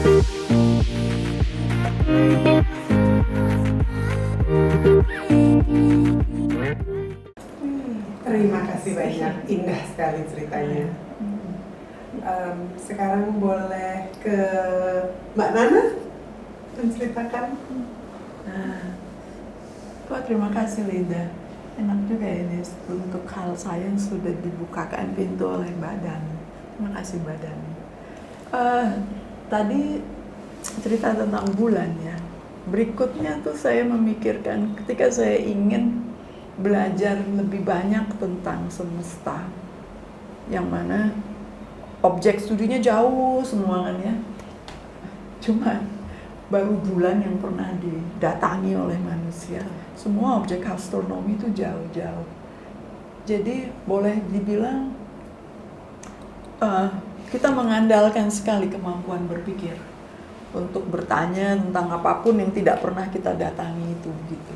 Terima kasih banyak, indah sekali ceritanya. Sekarang boleh ke Mbak Nana menceritakan. Wah, terima kasih Linda. Enak juga ini untuk hal sains sudah dibukakan pintu oleh Mbak Dani. Terima kasih Mbak Dani. Tadi cerita tentang bulan ya. Berikutnya tuh saya memikirkan ketika saya ingin belajar lebih banyak tentang semesta, yang mana objek studinya jauh semua kan ya. Cuma baru bulan yang pernah didatangi oleh manusia. Semua objek astronomi itu jauh-jauh. Jadi boleh dibilang kita mengandalkan sekali kemampuan berpikir untuk bertanya tentang apapun yang tidak pernah kita datangi itu gitu.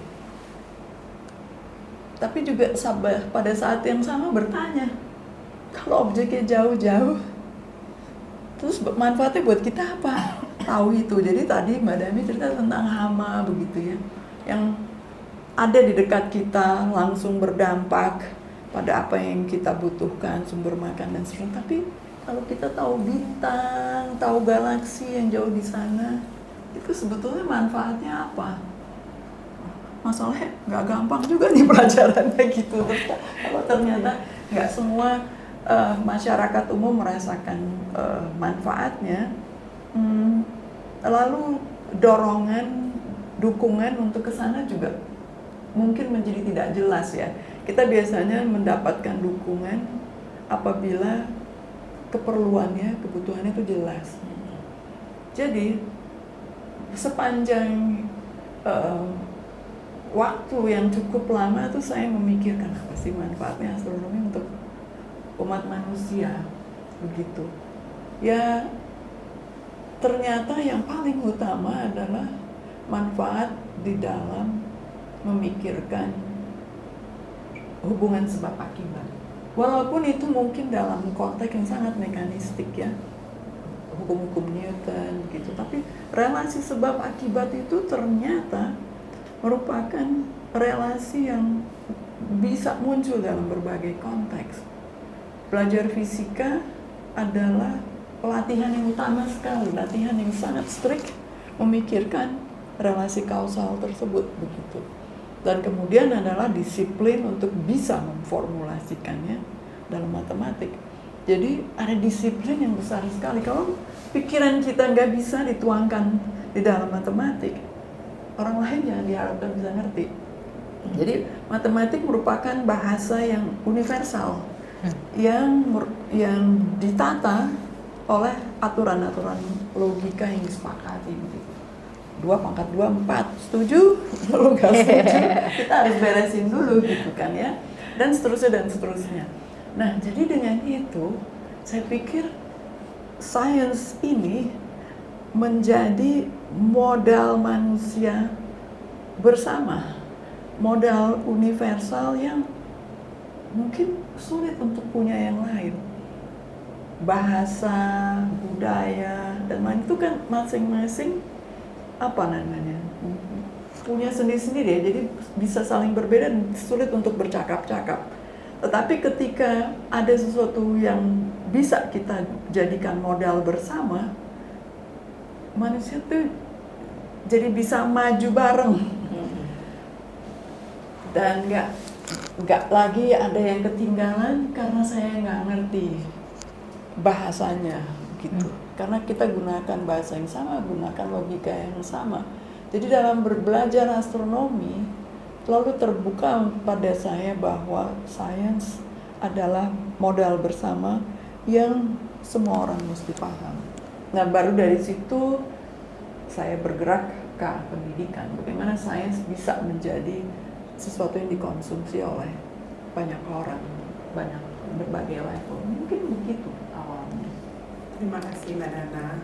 Tapi juga pada saat yang sama bertanya, kalau objeknya jauh-jauh, terus manfaatnya buat kita apa? Tahu itu. Jadi tadi Mbak Dami cerita tentang hama begitu ya, yang ada di dekat kita, langsung berdampak pada apa yang kita butuhkan, sumber makan dan sebagainya. Tapi kalau kita tahu bintang, tahu galaksi yang jauh di sana, itu sebetulnya manfaatnya apa? Masalahnya nggak gampang juga nih pelajarannya gitu. Kalau ternyata nggak semua masyarakat umum merasakan manfaatnya, lalu dorongan, dukungan untuk ke sana juga mungkin menjadi tidak jelas ya. Kita biasanya mendapatkan dukungan apabila keperluannya, kebutuhannya itu jelas. Jadi sepanjang waktu yang cukup lama tuh saya memikirkan apa sih manfaatnya astronomi untuk umat manusia begitu. Ya ternyata yang paling utama adalah manfaat di dalam memikirkan hubungan sebab akibat. Walaupun itu mungkin dalam konteks yang sangat mekanistik ya, hukum-hukum Newton gitu, tapi relasi sebab akibat itu ternyata merupakan relasi yang bisa muncul dalam berbagai konteks. Belajar fisika adalah pelatihan yang utama sekali, latihan yang sangat strict memikirkan relasi kausal tersebut begitu. Dan kemudian adalah disiplin untuk bisa memformulasikannya dalam matematik. Jadi ada disiplin yang besar sekali. Kalau pikiran kita nggak bisa dituangkan di dalam matematik, orang lain jangan diharapkan bisa ngerti. Jadi matematik merupakan bahasa yang universal, yang ditata oleh aturan-aturan logika yang disepakati begitu. 2 × 2 = 4, setuju? Kalau nggak setuju, kita harus beresin dulu gitu kan ya. Dan seterusnya dan seterusnya. Nah, jadi dengan itu, saya pikir sains ini menjadi modal manusia bersama, modal universal yang mungkin sulit untuk punya yang lain. Bahasa, budaya, dan lain itu kan masing-masing punya sendiri-sendiri ya, jadi bisa saling berbeda dan sulit untuk bercakap-cakap. Tetapi ketika ada sesuatu yang bisa kita jadikan modal bersama, manusia tuh jadi bisa maju bareng dan nggak lagi ada yang ketinggalan karena saya nggak ngerti bahasanya gitu. Karena kita gunakan bahasa yang sama, gunakan logika yang sama. Jadi dalam belajar astronomi selalu terbuka pada saya bahwa sains adalah modal bersama yang semua orang mesti paham. Nah, baru dari situ saya bergerak ke pendidikan. Bagaimana sains bisa menjadi sesuatu yang dikonsumsi oleh banyak orang, banyak berbagai level. Mungkin begitu awalnya. Terima kasih Mbak Nana.